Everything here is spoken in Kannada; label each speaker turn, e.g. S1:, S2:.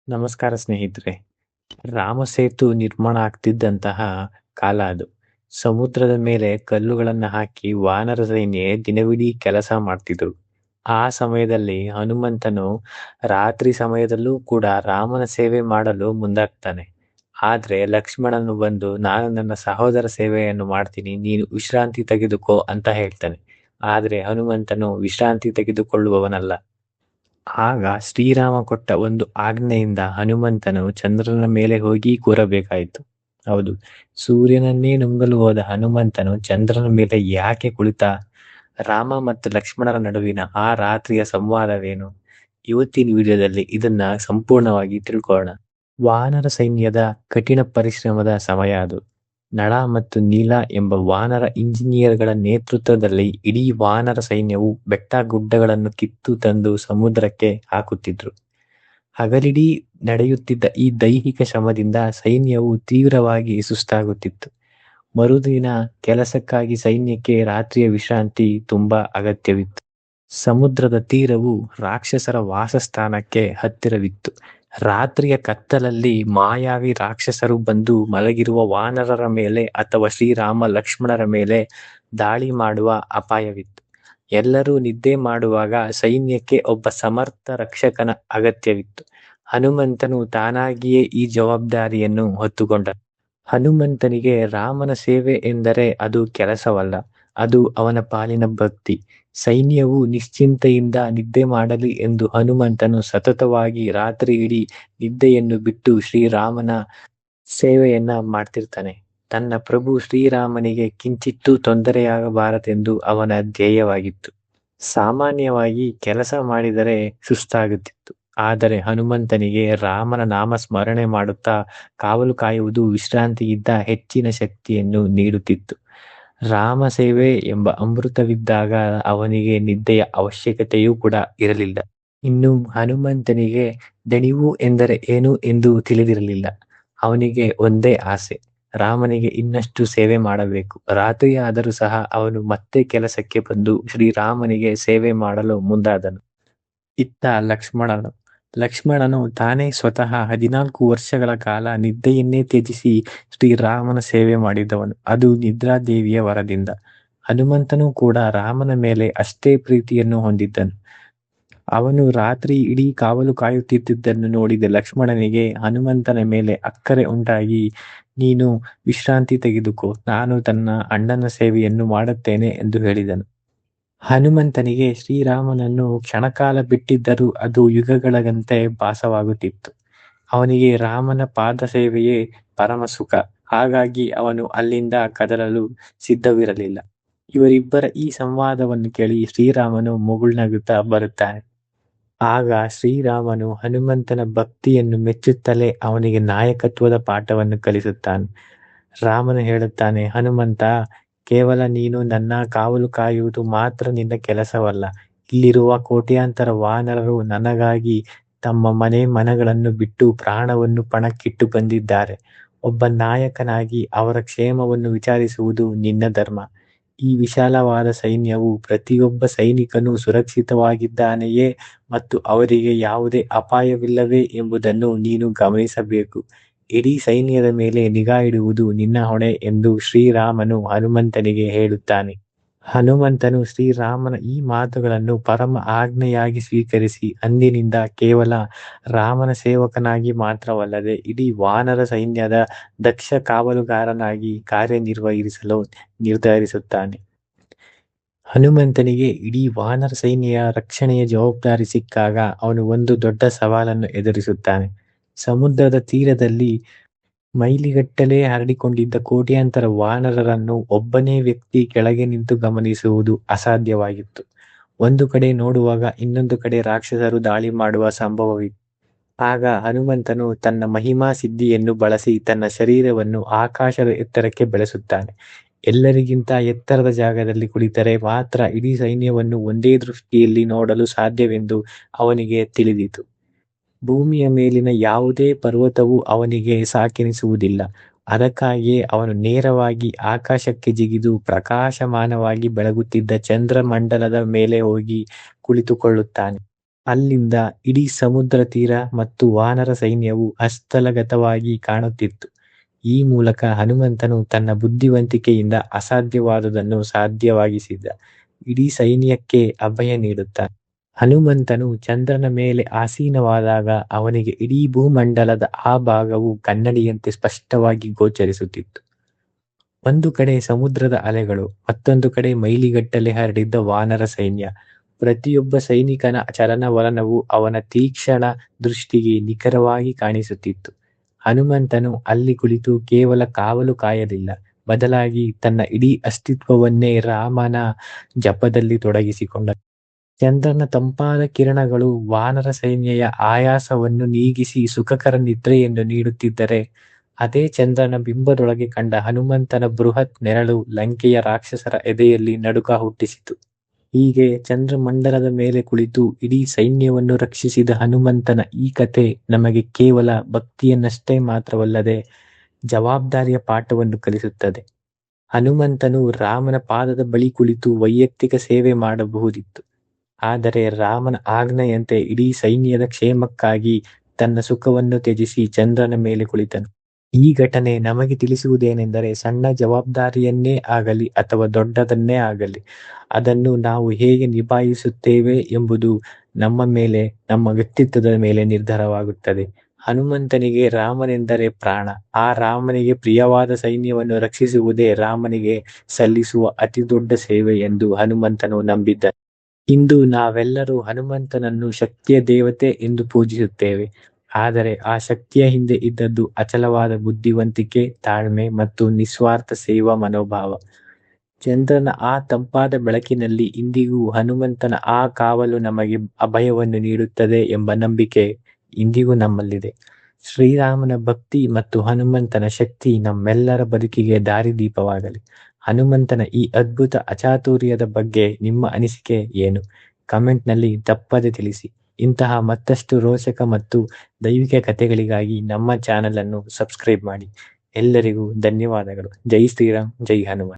S1: ನಮಸ್ಕಾರ ಸ್ನೇಹಿತರೆ. ರಾಮಸೇತು ನಿರ್ಮಾಣ ಆಗ್ತಿದ್ದಂತಹ ಕಾಲ ಅದು. ಸಮುದ್ರದ ಮೇಲೆ ಕಲ್ಲುಗಳನ್ನ ಹಾಕಿ ವಾನರ ಸೈನ್ಯ ದಿನವಿಡೀ ಕೆಲಸ ಮಾಡ್ತಿದ್ರು. ಆ ಸಮಯದಲ್ಲಿ ಹನುಮಂತನು ರಾತ್ರಿ ಸಮಯದಲ್ಲೂ ಕೂಡ ರಾಮನ ಸೇವೆ ಮಾಡಲು ಮುಂದಾಗ್ತಾನೆ. ಆದ್ರೆ ಲಕ್ಷ್ಮಣನು ಬಂದು ನಾನು ನನ್ನ ಸಹೋದರ ಸೇವೆಯನ್ನು ಮಾಡ್ತೀನಿ, ನೀನು ವಿಶ್ರಾಂತಿ ತೆಗೆದುಕೋ ಅಂತ ಹೇಳ್ತಾನೆ. ಆದ್ರೆ ಹನುಮಂತನು ವಿಶ್ರಾಂತಿ ತೆಗೆದುಕೊಳ್ಳುವವನಲ್ಲ. ಆಗ ಶ್ರೀರಾಮ ಕೊಟ್ಟ ಒಂದು ಆಜ್ಞೆಯಿಂದ ಹನುಮಂತನು ಚಂದ್ರನ ಮೇಲೆ ಹೋಗಿ ಕೂರಬೇಕಾಯಿತು. ಹೌದು, ಸೂರ್ಯನನ್ನೇ ನುಂಗಲು ಹೋದ ಹನುಮಂತನು ಚಂದ್ರನ ಮೇಲೆ ಯಾಕೆ ಕುಳಿತ? ರಾಮ ಮತ್ತು ಲಕ್ಷ್ಮಣರ ನಡುವಿನ ಆ ರಾತ್ರಿಯ ಸಂವಾದವೇನು? ಇವತ್ತಿನ ವಿಡಿಯೋದಲ್ಲಿ ಇದನ್ನ ಸಂಪೂರ್ಣವಾಗಿ ತಿಳ್ಕೊಳ್ಳೋಣ. ವಾನರ ಸೈನ್ಯದ ಕಠಿಣ ಪರಿಶ್ರಮದ ಸಮಯ ಅದು. ನಳ ಮತ್ತು ನೀಲ ಎಂಬ ವಾನರ ಇಂಜಿನಿಯರ್ಗಳ ನೇತೃತ್ವದಲ್ಲಿ ಇಡೀ ವಾನರ ಸೈನ್ಯವು ಬೆಟ್ಟ ಗುಡ್ಡಗಳನ್ನು ಕಿತ್ತು ತಂದು ಸಮುದ್ರಕ್ಕೆ ಹಾಕುತ್ತಿದ್ರು. ಹಗಲಿಡೀ ನಡೆಯುತ್ತಿದ್ದ ಈ ದೈಹಿಕ ಶ್ರಮದಿಂದ ಸೈನ್ಯವು ತೀವ್ರವಾಗಿ ಸುಸ್ತಾಗುತ್ತಿತ್ತು. ಮರುದಿನ ಕೆಲಸಕ್ಕಾಗಿ ಸೈನ್ಯಕ್ಕೆ ರಾತ್ರಿಯ ವಿಶ್ರಾಂತಿ ತುಂಬಾ ಅಗತ್ಯವಿತ್ತು. ಸಮುದ್ರದ ತೀರವು ರಾಕ್ಷಸರ ವಾಸಸ್ಥಾನಕ್ಕೆ ಹತ್ತಿರವಿತ್ತು. ರಾತ್ರಿಯ ಕತ್ತಲಲ್ಲಿ ಮಾಯಾವಿ ರಾಕ್ಷಸರು ಬಂದು ಮಲಗಿರುವ ವಾನರರ ಮೇಲೆ ಅಥವಾ ಶ್ರೀರಾಮ ಲಕ್ಷ್ಮಣರ ಮೇಲೆ ದಾಳಿ ಮಾಡುವ ಅಪಾಯವಿತ್ತು. ಎಲ್ಲರೂ ನಿದ್ದೆ ಮಾಡುವಾಗ ಸೈನ್ಯಕ್ಕೆ ಒಬ್ಬ ಸಮರ್ಥ ರಕ್ಷಕನ ಅಗತ್ಯವಿತ್ತು. ಹನುಮಂತನು ತಾನಾಗಿಯೇ ಈ ಜವಾಬ್ದಾರಿಯನ್ನು ಹೊತ್ತುಕೊಂಡನು. ಹನುಮಂತನಿಗೆ ರಾಮನ ಸೇವೆ ಎಂದರೆ ಅದು ಕೆಲಸವಲ್ಲ, ಅದು ಅವನ ಪಾಲಿನ ಭಕ್ತಿ. ಸೈನ್ಯವು ನಿಶ್ಚಿಂತೆಯಿಂದ ನಿದ್ದೆ ಮಾಡಲಿ ಎಂದು ಹನುಮಂತನು ಸತತವಾಗಿ ರಾತ್ರಿ ಇಡೀ ನಿದ್ದೆಯನ್ನು ಬಿಟ್ಟು ಶ್ರೀರಾಮನ ಸೇವೆಯನ್ನ ಮಾಡ್ತಿರ್ತಾನೆ. ತನ್ನ ಪ್ರಭು ಶ್ರೀರಾಮನಿಗೆ ಕಿಂಚಿತ್ತೂ ತೊಂದರೆಯಾಗಬಾರದೆಂದು ಅವನ ಧ್ಯೇಯವಾಗಿತ್ತು. ಸಾಮಾನ್ಯವಾಗಿ ಕೆಲಸ ಮಾಡಿದರೆ ಸುಸ್ತಾಗುತ್ತಿತ್ತು, ಆದರೆ ಹನುಮಂತನಿಗೆ ರಾಮನ ನಾಮ ಸ್ಮರಣೆ ಮಾಡುತ್ತಾ ಕಾವಲು ಕಾಯುವುದು ವಿಶ್ರಾಂತಿಗಿಂತ ಹೆಚ್ಚಿನ ಶಕ್ತಿಯನ್ನು ನೀಡುತ್ತಿತ್ತು. ರಾಮ ಸೇವೆ ಎಂಬ ಅಮೃತವಿದ್ದಾಗ ಅವನಿಗೆ ನಿದ್ದೆಯ ಅವಶ್ಯಕತೆಯೂ ಕೂಡ ಇರಲಿಲ್ಲ. ಇನ್ನು ಹನುಮಂತನಿಗೆ ದಣಿವು ಎಂದರೆ ಏನು ಎಂದು ತಿಳಿದಿರಲಿಲ್ಲ. ಅವನಿಗೆ ಒಂದೇ ಆಸೆ, ರಾಮನಿಗೆ ಇನ್ನಷ್ಟು ಸೇವೆ ಮಾಡಬೇಕು. ರಾತ್ರಿಯಾದರೂ ಸಹ ಅವನು ಮತ್ತೆ ಕೆಲಸಕ್ಕೆ ಬಂದು ಶ್ರೀರಾಮನಿಗೆ ಸೇವೆ ಮಾಡಲು ಮುಂದಾದನು. ಇತ್ತ ಲಕ್ಷ್ಮಣನು ತಾನೇ ಸ್ವತಃ 14 ವರ್ಷಗಳ ಕಾಲ ನಿದ್ದೆಯನ್ನೇ ತ್ಯಜಿಸಿ ಶ್ರೀರಾಮನ ಸೇವೆ ಮಾಡಿದವನು, ಅದು ನಿದ್ರಾದೇವಿಯ ವರದಿಂದ. ಹನುಮಂತನು ಕೂಡ ರಾಮನ ಮೇಲೆ ಅಷ್ಟೇ ಪ್ರೀತಿಯನ್ನು ಹೊಂದಿದ್ದನು. ಅವನು ರಾತ್ರಿ ಇಡೀ ಕಾವಲು ಕಾಯುತ್ತಿದ್ದುದನ್ನು ನೋಡಿದ ಲಕ್ಷ್ಮಣನಿಗೆ ಹನುಮಂತನ ಮೇಲೆ ಅಕ್ಕರೆ ಉಂಟಾಗಿ, ನೀನು ವಿಶ್ರಾಂತಿ ತೆಗೆದುಕೋ, ನಾನು ತನ್ನ ಅಣ್ಣನ ಸೇವೆಯನ್ನು ಮಾಡುತ್ತೇನೆ ಎಂದು ಹೇಳಿದನು. ಹನುಮಂತನಿಗೆ ಶ್ರೀರಾಮನನ್ನು ಕ್ಷಣಕಾಲ ಬಿಟ್ಟಿದ್ದರೂ ಅದು ಯುಗಗಳಂತೆ ಭಾಸವಾಗುತ್ತಿತ್ತು. ಅವನಿಗೆ ರಾಮನ ಪಾದ ಸೇವೆಯೇ ಪರಮ ಸುಖ. ಹಾಗಾಗಿ ಅವನು ಅಲ್ಲಿಂದ ಕದಲಲು ಸಿದ್ಧವಿರಲಿಲ್ಲ. ಇವರಿಬ್ಬರ ಈ ಸಂವಾದವನ್ನು ಕೇಳಿ ಶ್ರೀರಾಮನು ಮುಗುಳ್ನಗುತ್ತಾ ಬರುತ್ತಾನೆ. ಆಗ ಶ್ರೀರಾಮನು ಹನುಮಂತನ ಭಕ್ತಿಯನ್ನು ಮೆಚ್ಚುತ್ತಲೇ ಅವನಿಗೆ ನಾಯಕತ್ವದ ಪಾಠವನ್ನು ಕಲಿಸುತ್ತಾನೆ. ರಾಮನು ಹೇಳುತ್ತಾನೆ, ಹನುಮಂತ, ಕೇವಲ ನೀನು ನನ್ನ ಕಾವಲು ಕಾಯುವುದು ಮಾತ್ರ ನಿನ್ನ ಕೆಲಸವಲ್ಲ. ಇಲ್ಲಿರುವ ಕೋಟ್ಯಾಂತರ ವಾನರರು ನನಗಾಗಿ ತಮ್ಮ ಮನೆಗಳನ್ನು ಬಿಟ್ಟು ಪ್ರಾಣವನ್ನು ಪಣಕ್ಕಿಟ್ಟು ಬಂದಿದ್ದಾರೆ. ಒಬ್ಬ ನಾಯಕನಾಗಿ ಅವರ ಕ್ಷೇಮವನ್ನು ವಿಚಾರಿಸುವುದು ನಿನ್ನ ಧರ್ಮ. ಈ ವಿಶಾಲವಾದ ಸೈನ್ಯವು ಪ್ರತಿಯೊಬ್ಬ ಸೈನಿಕನೂ ಸುರಕ್ಷಿತವಾಗಿದ್ದಾನೆಯೇ ಮತ್ತು ಅವರಿಗೆ ಯಾವುದೇ ಅಪಾಯವಿಲ್ಲವೇ ಎಂಬುದನ್ನು ನೀನು ಗಮನಿಸಬೇಕು. ಇಡೀ ಸೈನ್ಯದ ಮೇಲೆ ನಿಗಾ ಇಡುವುದು ನಿನ್ನ ಹೊಣೆ ಎಂದು ಶ್ರೀರಾಮನು ಹನುಮಂತನಿಗೆ ಹೇಳುತ್ತಾನೆ. ಹನುಮಂತನು ಶ್ರೀರಾಮನ ಈ ಮಾತುಗಳನ್ನು ಪರಮ ಆಜ್ಞೆಯಾಗಿ ಸ್ವೀಕರಿಸಿ ಅಂದಿನಿಂದ ಕೇವಲ ರಾಮನ ಸೇವಕನಾಗಿ ಮಾತ್ರವಲ್ಲದೆ ಇಡೀ ವಾನರ ಸೈನ್ಯದ ದಕ್ಷ ಕಾವಲುಗಾರನಾಗಿ ಕಾರ್ಯನಿರ್ವಹಿಸಲು ನಿರ್ಧರಿಸುತ್ತಾನೆ. ಹನುಮಂತನಿಗೆ ಇಡೀ ವಾನರ ಸೈನ್ಯ ರಕ್ಷಣೆಯ ಜವಾಬ್ದಾರಿ ಸಿಕ್ಕಾಗ ಅವನು ಒಂದು ದೊಡ್ಡ ಸವಾಲನ್ನು ಎದುರಿಸುತ್ತಾನೆ. ಸಮುದ್ರದ ತೀರದಲ್ಲಿ ಮೈಲಿಗಟ್ಟಲೆ ಹರಡಿಕೊಂಡಿದ್ದ ಕೋಟ್ಯಾಂತರ ವಾನರರನ್ನು ಒಬ್ಬನೇ ವ್ಯಕ್ತಿ ಕೆಳಗೆ ನಿಂತು ಗಮನಿಸುವುದು ಅಸಾಧ್ಯವಾಗಿತ್ತು. ಒಂದು ಕಡೆ ನೋಡುವಾಗ ಇನ್ನೊಂದು ಕಡೆ ರಾಕ್ಷಸರು ದಾಳಿ ಮಾಡುವ ಸಂಭವವಿತ್ತು. ಆಗ ಹನುಮಂತನು ತನ್ನ ಮಹಿಮಾ ಸಿದ್ಧಿಯನ್ನು ಬಳಸಿ ತನ್ನ ಶರೀರವನ್ನು ಆಕಾಶದ ಎತ್ತರಕ್ಕೆ ಬೆಳೆಸುತ್ತಾನೆ. ಎಲ್ಲರಿಗಿಂತ ಎತ್ತರದ ಜಾಗದಲ್ಲಿ ಕುಳಿತರೆ ಮಾತ್ರ ಇಡೀ ಸೈನ್ಯವನ್ನು ಒಂದೇ ದೃಷ್ಟಿಯಲ್ಲಿ ನೋಡಲು ಸಾಧ್ಯವೆಂದು ಅವನಿಗೆ ತಿಳಿದಿತು. ಭೂಮಿಯ ಮೇಲಿನ ಯಾವುದೇ ಪರ್ವತವೂ ಅವನಿಗೆ ಸಾಕೆನಿಸುವುದಿಲ್ಲ. ಅದಕ್ಕಾಗಿಯೇ ಅವನು ನೇರವಾಗಿ ಆಕಾಶಕ್ಕೆ ಜಿಗಿದು ಪ್ರಕಾಶಮಾನವಾಗಿ ಬೆಳಗುತ್ತಿದ್ದ ಚಂದ್ರಮಂಡಲದ ಮೇಲೆ ಹೋಗಿ ಕುಳಿತುಕೊಳ್ಳುತ್ತಾನೆ. ಅಲ್ಲಿಂದ ಇಡೀ ಸಮುದ್ರ ತೀರ ಮತ್ತು ವಾನರ ಸೈನ್ಯವು ಹಸ್ತಲಗತವಾಗಿ ಕಾಣುತ್ತಿತ್ತು. ಈ ಮೂಲಕ ಹನುಮಂತನು ತನ್ನ ಬುದ್ಧಿವಂತಿಕೆಯಿಂದ ಅಸಾಧ್ಯವಾದುದನ್ನು ಸಾಧ್ಯವಾಗಿಸಿದ. ಇಡೀ ಸೈನ್ಯಕ್ಕೆ ಅಭಯ ನೀಡುತ್ತಾನೆ. ಹನುಮಂತನು ಚಂದ್ರನ ಮೇಲೆ ಆಸೀನವಾದಾಗ ಅವನಿಗೆ ಇಡೀ ಭೂಮಂಡಲದ ಆ ಭಾಗವು ಕನ್ನಡಿಯಂತೆ ಸ್ಪಷ್ಟವಾಗಿ ಗೋಚರಿಸುತ್ತಿತ್ತು. ಒಂದು ಕಡೆ ಸಮುದ್ರದ ಅಲೆಗಳು, ಮತ್ತೊಂದು ಕಡೆ ಮೈಲಿಗಟ್ಟಲೆ ಹರಡಿದ್ದ ವಾನರ ಸೈನ್ಯ. ಪ್ರತಿಯೊಬ್ಬ ಸೈನಿಕನ ಚಲನವಲನವು ಅವನ ತೀಕ್ಷ್ಣ ದೃಷ್ಟಿಗೆ ನಿಖರವಾಗಿ ಕಾಣಿಸುತ್ತಿತ್ತು. ಹನುಮಂತನು ಅಲ್ಲಿ ಕುಳಿತು ಕೇವಲ ಕಾವಲು ಕಾಯಲಿಲ್ಲ, ಬದಲಾಗಿ ತನ್ನ ಇಡೀ ಅಸ್ತಿತ್ವವನ್ನೇ ರಾಮನ ಜಪದಲ್ಲಿ ತೊಡಗಿಸಿಕೊಂಡ. ಚಂದ್ರನ ತಂಪಾದ ಕಿರಣಗಳು ವಾನರ ಸೈನ್ಯಯ ಆಯಾಸವನ್ನು ನೀಗಿಸಿ ಸುಖಕರ ನಿದ್ರೆಯನ್ನು ನೀಡುತ್ತಿದ್ದರೆ, ಅದೇ ಚಂದ್ರನ ಬಿಂಬದೊಳಗೆ ಕಂಡ ಹನುಮಂತನ ಬೃಹತ್ ನೆರಳು ಲಂಕೆಯ ರಾಕ್ಷಸರ ಎದೆಯಲ್ಲಿ ನಡುಕ ಹುಟ್ಟಿಸಿತು. ಹೀಗೆ ಚಂದ್ರಮಂಡಲದ ಮೇಲೆ ಕುಳಿತು ಇಡೀ ಸೈನ್ಯವನ್ನು ರಕ್ಷಿಸಿದ ಹನುಮಂತನ ಈ ಕತೆ ನಮಗೆ ಕೇವಲ ಭಕ್ತಿಯನ್ನಷ್ಟೇ ಮಾತ್ರವಲ್ಲದೆ ಜವಾಬ್ದಾರಿಯ ಪಾಠವನ್ನು ಕಲಿಸುತ್ತದೆ. ಹನುಮಂತನು ರಾಮನ ಪಾದದ ಬಳಿ ಕುಳಿತು ವೈಯಕ್ತಿಕ ಸೇವೆ ಮಾಡಬಹುದಿತ್ತು, ಆದರೆ ರಾಮನ ಆಜ್ಞೆಯಂತೆ ಇಡೀ ಸೈನ್ಯದ ಕ್ಷೇಮಕ್ಕಾಗಿ ತನ್ನ ಸುಖವನ್ನು ತ್ಯಜಿಸಿ ಚಂದ್ರನ ಮೇಲೆ ಕುಳಿತನು. ಈ ಘಟನೆ ನಮಗೆ ತಿಳಿಸುವುದೇನೆಂದರೆ, ಸಣ್ಣ ಜವಾಬ್ದಾರಿಯನ್ನೇ ಆಗಲಿ ಅಥವಾ ದೊಡ್ಡದನ್ನೇ ಆಗಲಿ, ಅದನ್ನು ನಾವು ಹೇಗೆ ನಿಭಾಯಿಸುತ್ತೇವೆ ಎಂಬುದು ನಮ್ಮ ಮೇಲೆ, ನಮ್ಮ ವ್ಯಕ್ತಿತ್ವದ ಮೇಲೆ ನಿರ್ಧಾರವಾಗುತ್ತದೆ. ಹನುಮಂತನಿಗೆ ರಾಮನೆಂದರೆ ಪ್ರಾಣ. ಆ ರಾಮನಿಗೆ ಪ್ರಿಯವಾದ ಸೈನ್ಯವನ್ನು ರಕ್ಷಿಸುವುದೇ ರಾಮನಿಗೆ ಸಲ್ಲಿಸುವ ಅತಿ ದೊಡ್ಡ ಸೇವೆ ಎಂದು ಹನುಮಂತನು ನಂಬಿದ್ದ. ಇಂದು ನಾವೆಲ್ಲರೂ ಹನುಮಂತನನ್ನು ಶಕ್ತಿಯ ದೇವತೆ ಎಂದು ಪೂಜಿಸುತ್ತೇವೆ, ಆದರೆ ಆ ಶಕ್ತಿಯ ಹಿಂದೆ ಇದ್ದದ್ದು ಅಚಲವಾದ ಬುದ್ಧಿವಂತಿಕೆ, ತಾಳ್ಮೆ ಮತ್ತು ನಿಸ್ವಾರ್ಥ ಸೇವಾ ಮನೋಭಾವ. ಚಂದ್ರನ ಆ ತಂಪಾದ ಬೆಳಕಿನಲ್ಲಿ ಇಂದಿಗೂ ಹನುಮಂತನ ಆ ಕಾವಲು ನಮಗೆ ಅಭಯವನ್ನು ನೀಡುತ್ತದೆ ಎಂಬ ನಂಬಿಕೆ ಇಂದಿಗೂ ನಮ್ಮಲ್ಲಿದೆ. ಶ್ರೀರಾಮನ ಭಕ್ತಿ ಮತ್ತು ಹನುಮಂತನ ಶಕ್ತಿ ನಮ್ಮೆಲ್ಲರ ಬದುಕಿಗೆ ದಾರಿದೀಪವಾಗಲಿ. ಹನುಮಂತನ ಈ ಅದ್ಭುತ ಅಚಾತುರ್ಯದ ಬಗ್ಗೆ ನಿಮ್ಮ ಅನಿಸಿಕೆ ಏನು? ಕಮೆಂಟ್ನಲ್ಲಿ ತಪ್ಪದೆ ತಿಳಿಸಿ. ಇಂತಹ ಮತ್ತಷ್ಟು ರೋಚಕ ಮತ್ತು ದೈವಿಕ ಕಥೆಗಳಿಗಾಗಿ ನಮ್ಮ ಚಾನೆಲ್ ಅನ್ನು ಸಬ್ಸ್ಕ್ರೈಬ್ ಮಾಡಿ. ಎಲ್ಲರಿಗೂ ಧನ್ಯವಾದಗಳು. ಜೈ ಶ್ರೀರಾಮ್, ಜೈ ಹನುಮಾನ್.